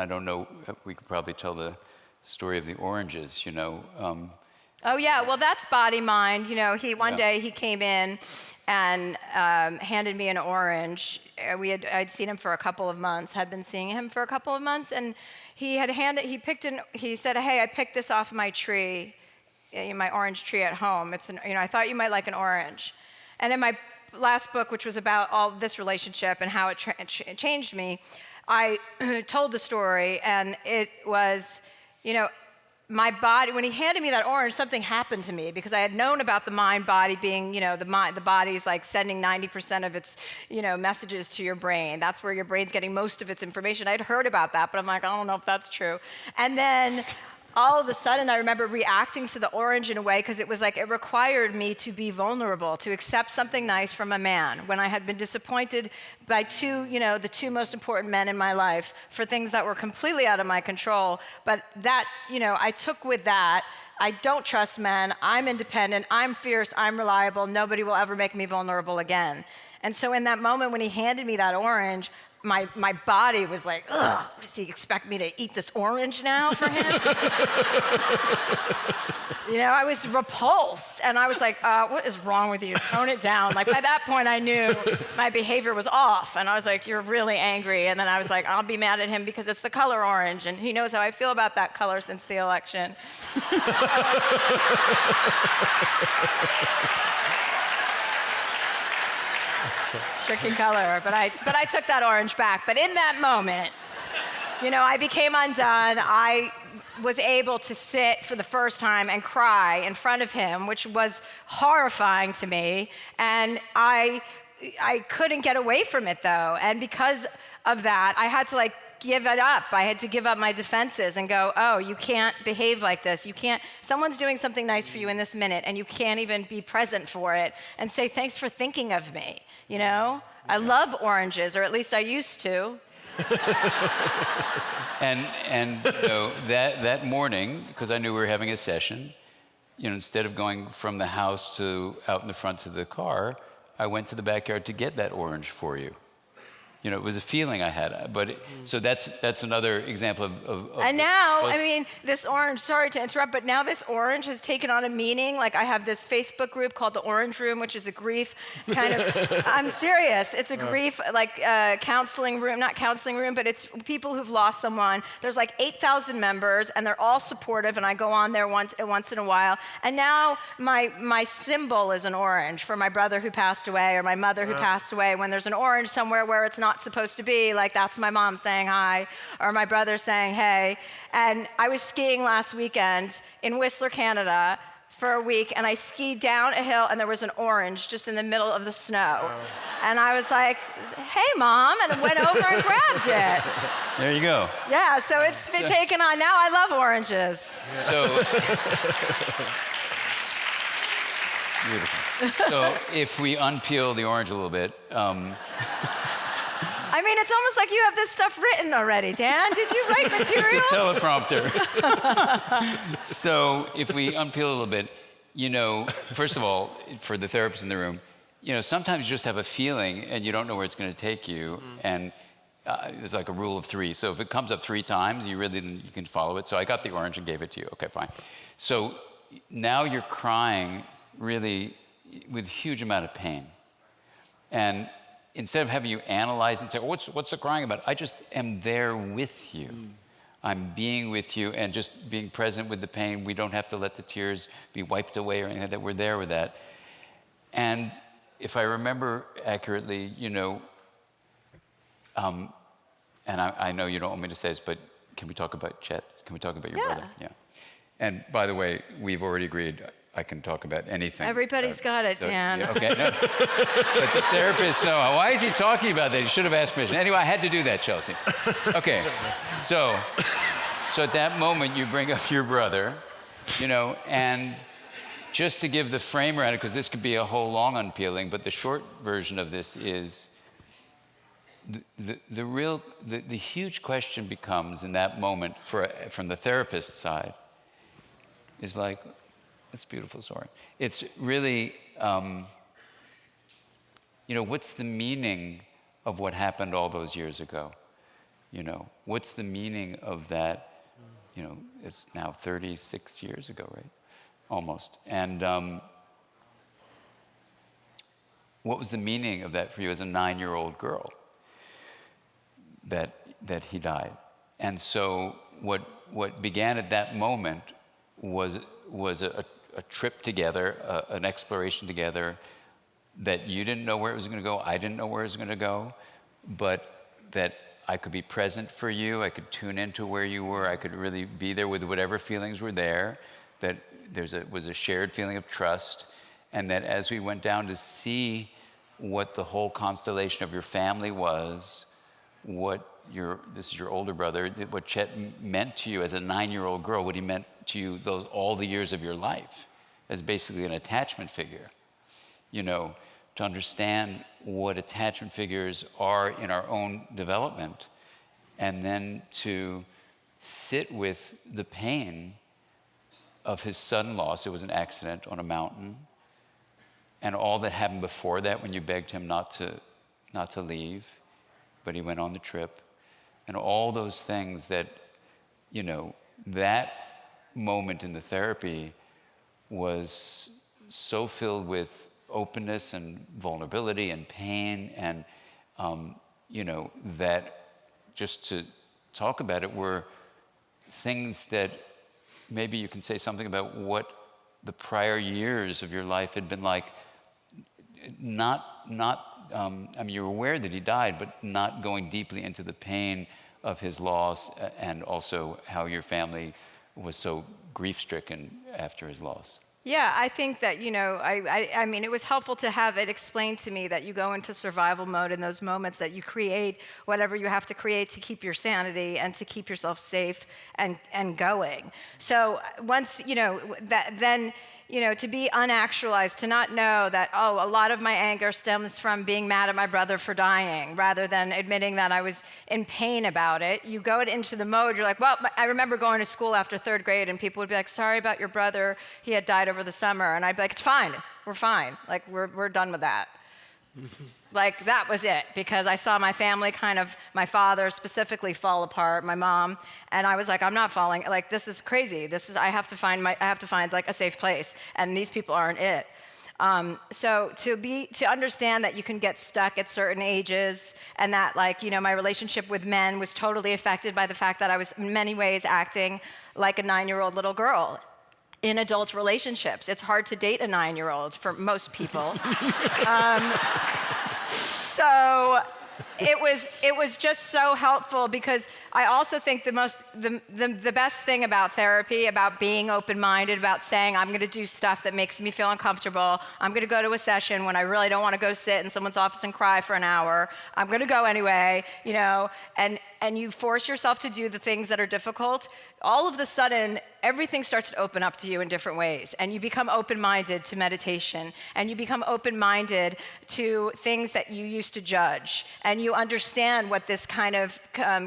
I don't know, we could probably tell the story of the oranges, Oh yeah, well that's body mind. One day he came in and handed me an orange. I'd seen him for a couple of months, had been seeing him for a couple of months, and he said, "Hey, I picked this off my tree, my orange tree at home. I thought you might like an orange." And in my last book, which was about all this relationship and how it changed me, I told the story, and it was, my body, when he handed me that orange, something happened to me because I had known about the mind-body being, the body's like sending 90% of its, messages to your brain. That's where your brain's getting most of its information. I'd heard about that, but I'm like, I don't know if that's true. And then all of a sudden, I remember reacting to the orange in a way because it was like it required me to be vulnerable, to accept something nice from a man when I had been disappointed by the two most important men in my life for things that were completely out of my control. But that, I took with that. I don't trust men. I'm independent. I'm fierce. I'm reliable. Nobody will ever make me vulnerable again. And so in that moment when he handed me that orange, my body was like, ugh, does he expect me to eat this orange now for him? I was repulsed, and I was like, what is wrong with you? Tone it down. Like, by that point, I knew my behavior was off, and I was like, you're really angry. And then I was like, I'll be mad at him because it's the color orange, and he knows how I feel about that color since the election. Tricky color, but I took that orange back. But in that moment, I became undone. I was able to sit for the first time and cry in front of him, which was horrifying to me. And I couldn't get away from it, though. And because of that, I had to give it up. I had to give up my defenses and go, oh, you can't behave like this. You can't, someone's doing something nice for you in this minute, and you can't even be present for it and say, thanks for thinking of me. I love oranges, or at least I used to. And that morning, because I knew we were having a session, instead of going from the house to out in the front to the car, I went to the backyard to get that orange for you. It was a feeling I had, so that's another example of and now, this orange, sorry to interrupt, but now this orange has taken on a meaning. Like, I have this Facebook group called the Orange Room, which is a grief kind of, I'm serious, it's a grief, counseling room, not counseling room, but it's people who've lost someone. There's 8,000 members, and they're all supportive, and I go on there once in a while. And now my symbol is an orange for my brother who passed away, or my mother who passed away. When there's an orange somewhere where it's not supposed to be, that's my mom saying hi, or my brother saying hey. And I was skiing last weekend in Whistler, Canada for a week, and I skied down a hill, and there was an orange just in the middle of the snow. And I was like, hey, Mom, and I went over and grabbed it. There you go. Yeah, so it's been taken on. Now I love oranges. So, beautiful. So if we unpeel the orange a little bit, it's almost like you have this stuff written already, Dan. Did you write material? It's a teleprompter. So if we unpeel a little bit, first of all, for the therapists in the room, sometimes you just have a feeling and you don't know where it's going to take you. And there's like a rule of 3. So if it comes up 3 times, you can follow it. So I got the orange and gave it to you. Okay, fine. So now you're crying really with a huge amount of pain. And instead of having you analyze and say, what's the crying about? I just am there with you. I'm being with you and just being present with the pain. We don't have to let the tears be wiped away or anything like that. We're there with that. And if I remember accurately, and I know you don't want me to say this, but can we talk about Chet? Can we talk about your brother? Yeah. And by the way, we've already agreed I can talk about anything. Everybody's got it, Dan. Yeah, okay, no. But the therapists know. Why is he talking about that? He should have asked permission. Anyway, I had to do that, Chelsea. Okay, so at that moment, you bring up your brother, and just to give the frame around it, because this could be a whole long unpeeling, but the short version of this is the huge question becomes in that moment from the therapist's side is like, that's a beautiful story. It's really, what's the meaning of what happened all those years ago? You know, what's the meaning of that? You know, it's now 36 years ago, right? Almost. And what was the meaning of that for you as a 9-year-old girl that he died? And so what began at that moment was a trip together, an exploration together that you didn't know where it was going to go, I didn't know where it was going to go, but that I could be present for you, I could tune into where you were, I could really be there with whatever feelings were there, that was a shared feeling of trust, and that as we went down to see what the whole constellation of your family was, this is your older brother, what Chet meant to you as a 9-year-old girl, what he meant to you all the years of your life as basically an attachment figure. You know, to understand what attachment figures are in our own development, and then to sit with the pain of his sudden loss. It was an accident on a mountain, and all that happened before that when you begged him not to leave, but he went on the trip, and all those things that, you know, that moment in the therapy was so filled with openness and vulnerability and pain, and you know, that just to talk about it were things that maybe you can say something about what the prior years of your life had been like. I mean, you're aware that he died, but not going deeply into the pain of his loss, and also how your family was so grief-stricken after his loss. Yeah, I think that, you know, I mean, it was helpful to have it explained to me that you go into survival mode in those moments, that you create whatever you have to create to keep your sanity and to keep yourself safe and going. So once, you know, then, you know, to be unactualized, to not know that, oh, a lot of my anger stems from being mad at my brother for dying, rather than admitting that I was in pain about it. You go into the mode, you're like, well, I remember going to school after 3rd grade, and people would be like, sorry about your brother, he had died over the summer. And I'd be like, it's fine, we're fine. Like, we're done with that. Like, that was it, because I saw my family my father specifically fall apart, my mom, and I was like, I'm not falling, like, this is crazy. I have to find like a safe place, and these people aren't it. So to understand that you can get stuck at certain ages, and that, like, you know, my relationship with men was totally affected by the fact that I was in many ways acting like a 9-year-old little girl in adult relationships. It's hard to date a 9-year-old for most people. So it was just so helpful, because I also think the best thing about therapy, about being open-minded, about saying I'm going to do stuff that makes me feel uncomfortable. I'm going to go to a session when I really don't want to go sit in someone's office and cry for an hour. I'm going to go anyway, you know, and you force yourself to do the things that are difficult. All of a sudden, everything starts to open up to you in different ways, and you become open-minded to meditation, and you become open-minded to things that you used to judge, and you understand what this kind of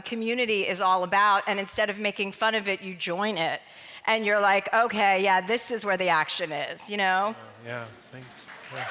community is all about, and instead of making fun of it, you join it, and you're like, okay, yeah, this is where the action is, you know? Yeah, thanks. Yeah.